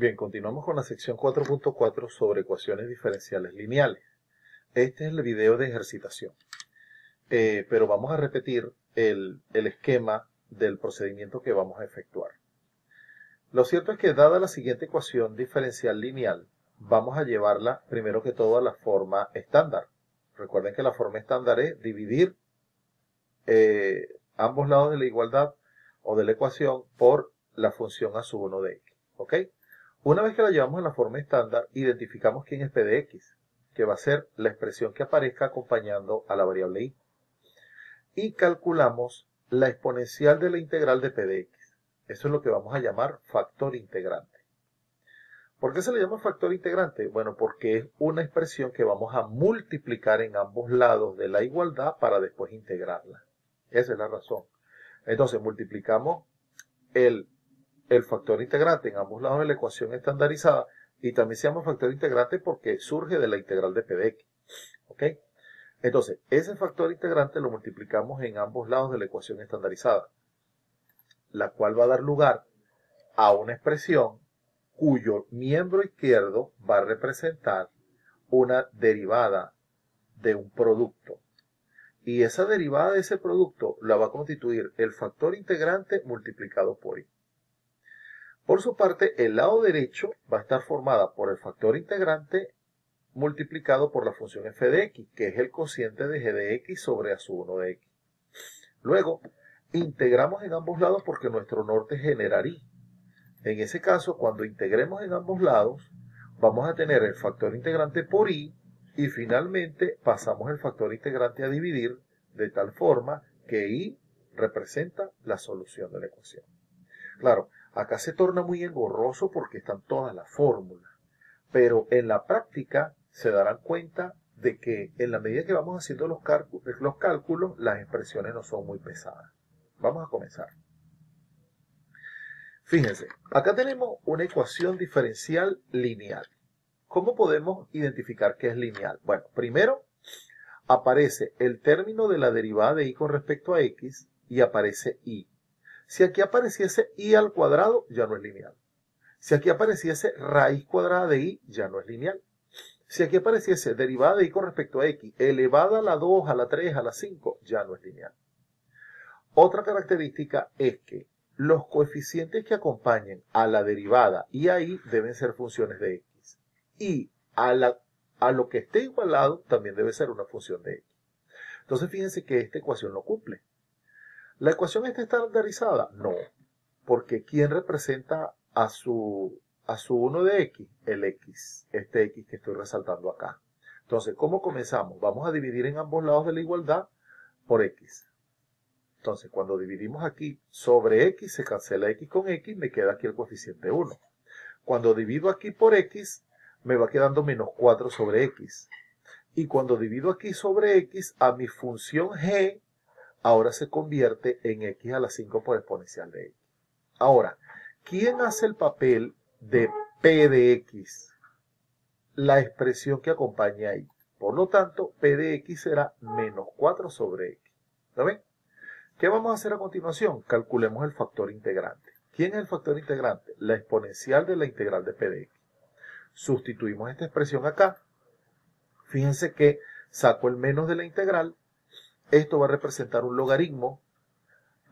Bien, continuamos con la sección 4.4 sobre ecuaciones diferenciales lineales. Este es el video de ejercitación, pero vamos a repetir el esquema del procedimiento que vamos a efectuar. Lo cierto es que dada la siguiente ecuación diferencial lineal, vamos a llevarla primero que todo a la forma estándar. Recuerden que la forma estándar es dividir ambos lados de la igualdad o de la ecuación por la función a sub 1 de x. ¿Ok? Una vez que la llevamos en la forma estándar, identificamos quién es p de x, que va a ser la expresión que aparezca acompañando a la variable y. Y calculamos la exponencial de la integral de p de x. Eso es lo que vamos a llamar factor integrante. ¿Por qué se le llama factor integrante? Bueno, porque es una expresión que vamos a multiplicar en ambos lados de la igualdad para después integrarla. Esa es la razón. Entonces multiplicamos el factor integrante en ambos lados de la ecuación estandarizada y también se llama factor integrante porque surge de la integral de p de x. ¿Ok? Entonces, ese factor integrante lo multiplicamos en ambos lados de la ecuación estandarizada, la cual va a dar lugar a una expresión cuyo miembro izquierdo va a representar una derivada de un producto. Y esa derivada de ese producto la va a constituir el factor integrante multiplicado por y. Por su parte, el lado derecho va a estar formada por el factor integrante multiplicado por la función f de x, que es el cociente de g de x sobre a sub 1 de x. Luego, integramos en ambos lados porque nuestro norte es generar y. En ese caso, cuando integremos en ambos lados, vamos a tener el factor integrante por y finalmente pasamos el factor integrante a dividir de tal forma que y representa la solución de la ecuación. Claro, acá se torna muy engorroso porque están todas las fórmulas, pero en la práctica se darán cuenta de que en la medida que vamos haciendo los cálculos, las expresiones no son muy pesadas. Vamos a comenzar. Fíjense, acá tenemos una ecuación diferencial lineal. ¿Cómo podemos identificar que es lineal? Bueno, primero aparece el término de la derivada de y con respecto a x y aparece y. Si aquí apareciese y al cuadrado, ya no es lineal. Si aquí apareciese raíz cuadrada de y, ya no es lineal. Si aquí apareciese derivada de y con respecto a x elevada a la 2, a la 3, a la 5, ya no es lineal. Otra característica es que los coeficientes que acompañen a la derivada y a y deben ser funciones de x. Y a lo que esté igualado también debe ser una función de x. Entonces fíjense que esta ecuación lo cumple. ¿La ecuación está estandarizada? No, porque ¿quién representa a su 1 de x? El x, este x que estoy resaltando acá. Entonces, ¿cómo comenzamos? Vamos a dividir en ambos lados de la igualdad por x. Entonces, cuando dividimos aquí sobre x, se cancela x con x, me queda aquí el coeficiente 1. Cuando divido aquí por x, me va quedando menos 4 sobre x. Y cuando divido aquí sobre x, a mi función g, ahora se convierte en x a la 5 por exponencial de x. Ahora, ¿quién hace el papel de p de x? La expresión que acompaña ahí. Por lo tanto, p de x será menos 4 sobre x. ¿Lo ven? ¿Qué vamos a hacer a continuación? Calculemos el factor integrante. ¿Quién es el factor integrante? La exponencial de la integral de p de x. Sustituimos esta expresión acá. Fíjense que saco el menos de la integral. Esto va a representar un logaritmo.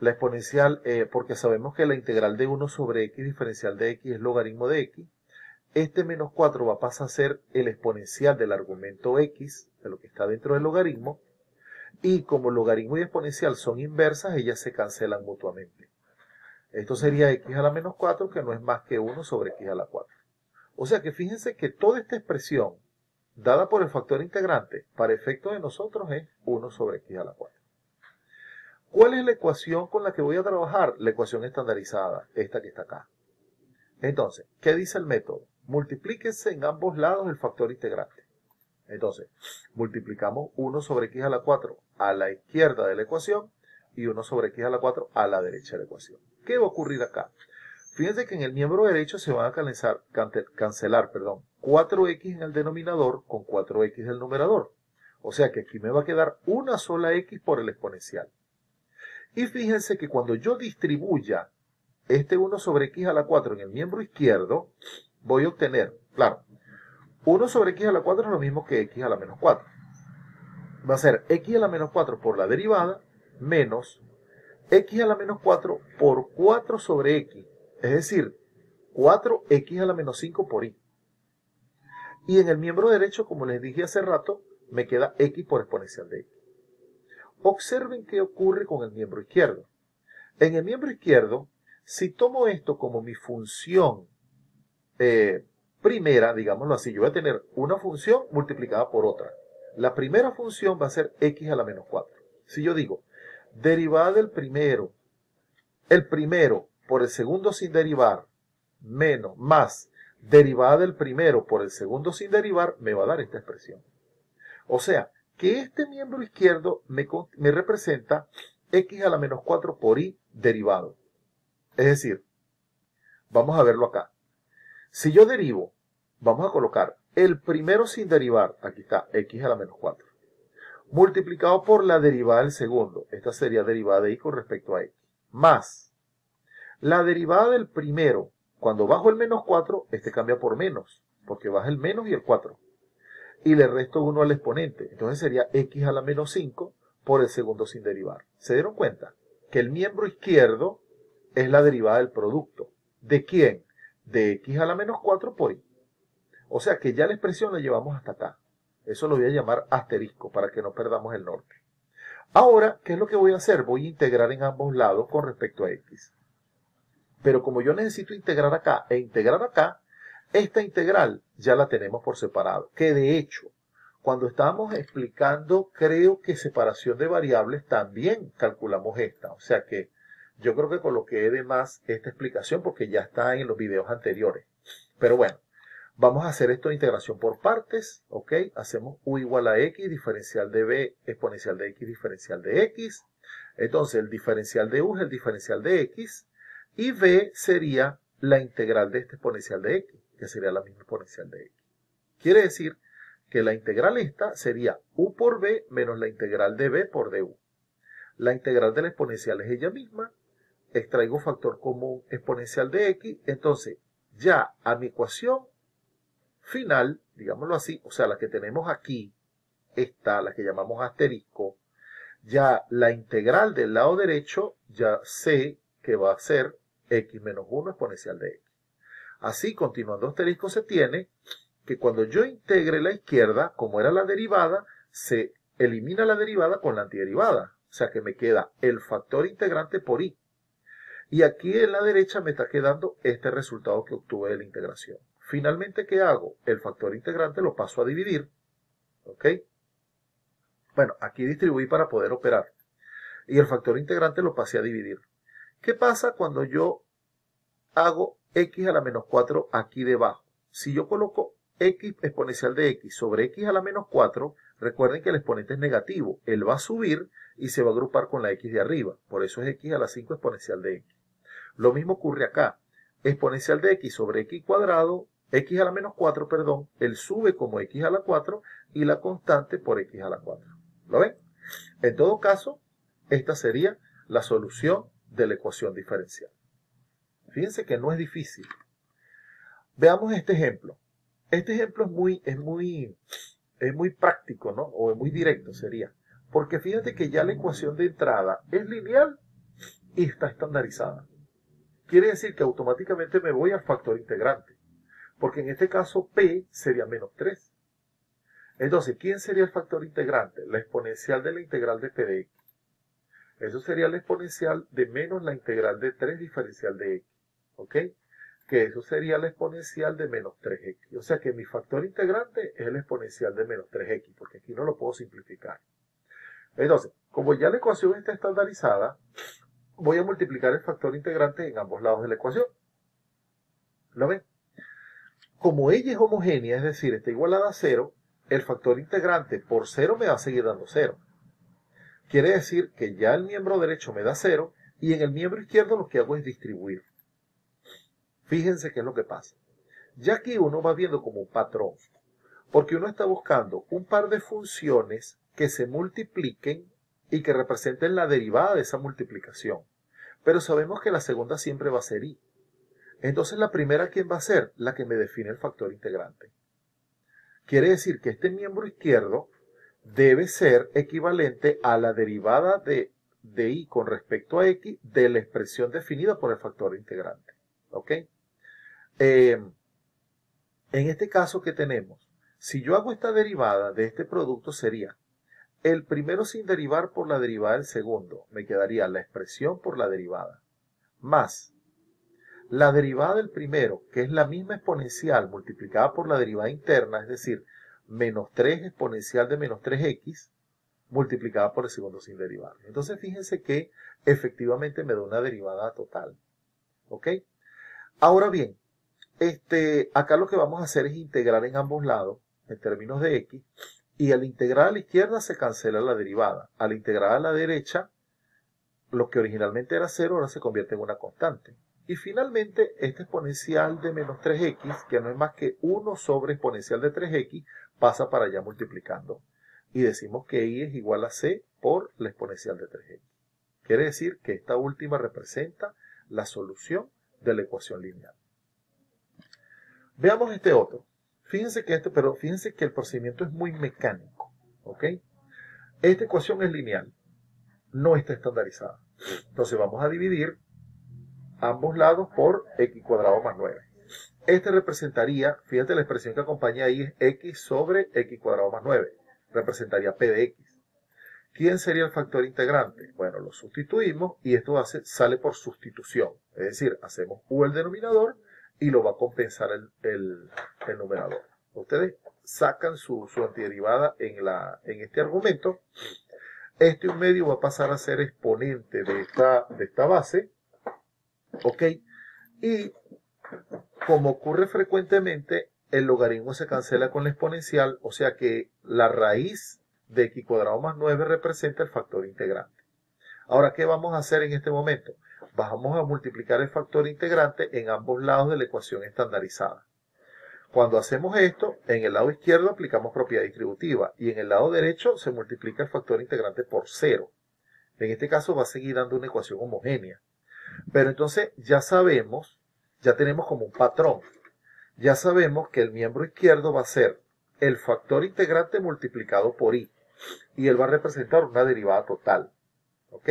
La exponencial, porque sabemos que la integral de 1 sobre x diferencial de x es logaritmo de x. Este menos 4 va a pasar a ser el exponencial del argumento x, de lo que está dentro del logaritmo. Y como logaritmo y exponencial son inversas, ellas se cancelan mutuamente. Esto sería x a la menos 4, que no es más que 1 sobre x a la 4. O sea que fíjense que toda esta expresión, dada por el factor integrante, para efecto de nosotros es 1 sobre x a la 4. ¿Cuál es la ecuación con la que voy a trabajar? La ecuación estandarizada, esta que está acá. Entonces, ¿qué dice el método? Multiplíquense en ambos lados el factor integrante. Entonces, multiplicamos 1 sobre x a la 4 a la izquierda de la ecuación y 1 sobre x a la 4 a la derecha de la ecuación. ¿Qué va a ocurrir acá? Fíjense que en el miembro derecho se van a cancelar 4x en el denominador con 4x en el numerador. O sea que aquí me va a quedar una sola x por el exponencial. Y fíjense que cuando yo distribuya este 1 sobre x a la 4 en el miembro izquierdo, voy a obtener, claro, 1 sobre x a la 4 es lo mismo que x a la menos 4. Va a ser x a la menos 4 por la derivada menos x a la menos 4 por 4 sobre x. Es decir, 4x a la menos 5 por y. Y en el miembro derecho, como les dije hace rato, me queda x por exponencial de x. Observen qué ocurre con el miembro izquierdo. En el miembro izquierdo, si tomo esto como mi función primera, digámoslo así, yo voy a tener una función multiplicada por otra. La primera función va a ser x a la menos 4. Si yo digo, derivada del primero, el primero por el segundo sin derivar, menos, más, derivada del primero por el segundo sin derivar, me va a dar esta expresión. O sea, que este miembro izquierdo me representa x a la menos 4 por y derivado. Es decir, vamos a verlo acá. Si yo derivo, vamos a colocar el primero sin derivar, aquí está, x a la menos 4, multiplicado por la derivada del segundo, esta sería derivada de y con respecto a x, más la derivada del primero, cuando bajo el menos 4, este cambia por menos, porque baja el menos y el 4, y le resto 1 al exponente, entonces sería x a la menos 5 por el segundo sin derivar. ¿Se dieron cuenta? Que el miembro izquierdo es la derivada del producto. ¿De quién? De x a la menos 4 por y. O sea que ya la expresión la llevamos hasta acá. Eso lo voy a llamar asterisco para que no perdamos el norte. Ahora, ¿qué es lo que voy a hacer? Voy a integrar en ambos lados con respecto a x. Pero como yo necesito integrar acá e integrar acá, esta integral ya la tenemos por separado. Que de hecho, cuando estábamos explicando, creo que separación de variables, también calculamos esta. O sea que yo creo que coloqué de más esta explicación porque ya está en los videos anteriores. Pero bueno, vamos a hacer esto de integración por partes, ¿ok? Hacemos u igual a x, diferencial de b, exponencial de x, diferencial de x. Entonces, el diferencial de u es el diferencial de x, y b sería la integral de este exponencial de x, que sería la misma exponencial de x. Quiere decir que la integral esta sería u por b menos la integral de b por du. La integral de la exponencial es ella misma, extraigo factor común exponencial de x, entonces ya a mi ecuación final, digámoslo así, o sea, la que tenemos aquí, esta, la que llamamos asterisco, ya la integral del lado derecho, ya sé que va a ser x menos 1 exponencial de x. Así, continuando asterisco, se tiene que cuando yo integre la izquierda, como era la derivada, se elimina la derivada con la antiderivada. O sea que me queda el factor integrante por y. Y aquí en la derecha me está quedando este resultado que obtuve de la integración. Finalmente, ¿qué hago? El factor integrante lo paso a dividir. ¿Ok? Bueno, aquí distribuí para poder operar. Y el factor integrante lo pasé a dividir. ¿Qué pasa cuando yo hago x a la menos 4 aquí debajo? Si yo coloco x exponencial de x sobre x a la menos 4, recuerden que el exponente es negativo. Él va a subir y se va a agrupar con la x de arriba. Por eso es x a la 5 exponencial de x. Lo mismo ocurre acá. Exponencial de x sobre x cuadrado, x a la menos 4, perdón, él sube como x a la 4 y la constante por x a la 4. ¿Lo ven? En todo caso, esta sería la solución de la ecuación diferencial. Fíjense que no es difícil. Veamos este ejemplo. Este ejemplo es muy práctico, ¿no? O es muy directo sería. Porque fíjate que ya la ecuación de entrada es lineal y está estandarizada. Quiere decir que automáticamente me voy al factor integrante. Porque en este caso P sería menos 3. Entonces, ¿quién sería el factor integrante? La exponencial de la integral de P de x. Eso sería la exponencial de menos la integral de 3 diferencial de x. ¿Ok? Que eso sería la exponencial de menos 3x. O sea que mi factor integrante es el exponencial de menos 3x, porque aquí no lo puedo simplificar. Entonces, como ya la ecuación está estandarizada, voy a multiplicar el factor integrante en ambos lados de la ecuación. ¿Lo ven? Como ella es homogénea, es decir, está igualada a 0, el factor integrante por 0 me va a seguir dando 0. Quiere decir que ya el miembro derecho me da 0 y en el miembro izquierdo lo que hago es distribuir. Fíjense qué es lo que pasa. Ya aquí uno va viendo como un patrón, porque uno está buscando un par de funciones que se multipliquen y que representen la derivada de esa multiplicación. Pero sabemos que la segunda siempre va a ser y. Entonces la primera, ¿quién va a ser? La que me define el factor integrante. Quiere decir que este miembro izquierdo debe ser equivalente a la derivada de y con respecto a x de la expresión definida por el factor integrante. ¿Ok? En este caso, ¿qué tenemos? Si yo hago esta derivada de este producto sería el primero sin derivar por la derivada del segundo. Me quedaría la expresión por la derivada. Más la derivada del primero, que es la misma exponencial multiplicada por la derivada interna, es decir, menos 3 exponencial de menos 3x, multiplicada por el segundo sin derivar. Entonces fíjense que efectivamente me da una derivada total. ¿Ok? Ahora bien, acá lo que vamos a hacer es integrar en ambos lados, en términos de x, y al integrar a la izquierda se cancela la derivada. Al integrar a la derecha, lo que originalmente era 0 ahora se convierte en una constante. Y finalmente, este exponencial de menos 3x, que no es más que 1 sobre exponencial de 3x, pasa para allá multiplicando. Y decimos que y es igual a c por la exponencial de 3x. Quiere decir que esta última representa la solución de la ecuación lineal. Veamos este otro. Fíjense que el procedimiento es muy mecánico. ¿Ok? Esta ecuación es lineal, no está estandarizada. Entonces vamos a dividir ambos lados por x cuadrado más 9. Este representaría, fíjate la expresión que acompaña ahí es x sobre x cuadrado más 9. Representaría p de x. ¿Quién sería el factor integrante? Bueno, lo sustituimos y esto sale por sustitución. Es decir, hacemos u el denominador y lo va a compensar el numerador. Ustedes sacan su antiderivada en este argumento. Este 1 medio va a pasar a ser exponente de esta base. ¿Ok? Y como ocurre frecuentemente, el logaritmo se cancela con la exponencial, o sea que la raíz de x cuadrado más 9 representa el factor integrante. Ahora, ¿qué vamos a hacer en este momento? Vamos a multiplicar el factor integrante en ambos lados de la ecuación estandarizada. Cuando hacemos esto, en el lado izquierdo aplicamos propiedad distributiva y en el lado derecho se multiplica el factor integrante por 0. En este caso va a seguir dando una ecuación homogénea. Pero entonces ya sabemos, ya tenemos como un patrón. Ya sabemos que el miembro izquierdo va a ser el factor integrante multiplicado por y. Y él va a representar una derivada total. ¿Ok?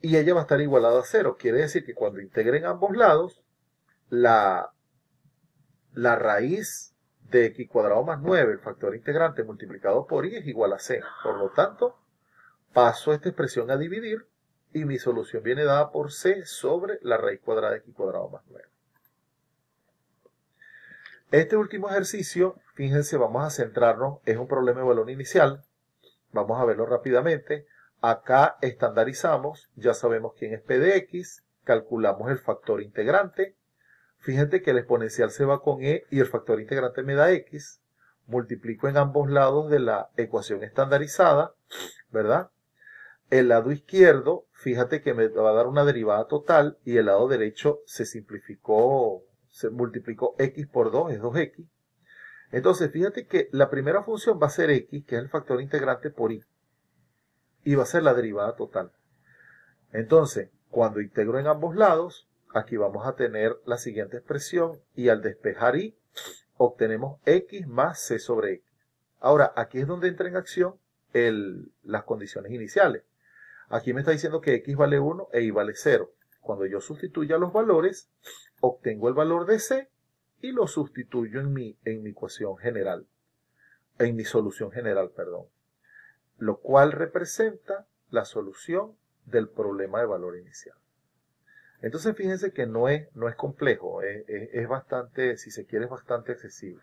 Y ella va a estar igualada a 0. Quiere decir que cuando integren ambos lados, la raíz de x cuadrado más 9, el factor integrante multiplicado por y, es igual a c. Por lo tanto, paso esta expresión a dividir y mi solución viene dada por c sobre la raíz cuadrada de x cuadrado más 9. Este último ejercicio, fíjense, vamos a centrarnos, es un problema de valor inicial. Vamos a verlo rápidamente. Acá estandarizamos, ya sabemos quién es p de x, calculamos el factor integrante. Fíjate que el exponencial se va con e y el factor integrante me da x. Multiplico en ambos lados de la ecuación estandarizada, ¿verdad? El lado izquierdo, fíjate que me va a dar una derivada total y el lado derecho se simplificó, se multiplicó x por 2, es 2x. Entonces, fíjate que la primera función va a ser x, que es el factor integrante por y. Y va a ser la derivada total. Entonces, cuando integro en ambos lados, aquí vamos a tener la siguiente expresión y al despejar y, obtenemos x más c sobre x. Ahora, aquí es donde entra en acción las condiciones iniciales. Aquí me está diciendo que x vale 1 e y vale 0. Cuando yo sustituya los valores, obtengo el valor de c y lo sustituyo en mi ecuación general, en mi solución general, perdón. Lo cual representa la solución del problema de valor inicial. Entonces fíjense que no es complejo, es bastante, si se quiere, es bastante accesible.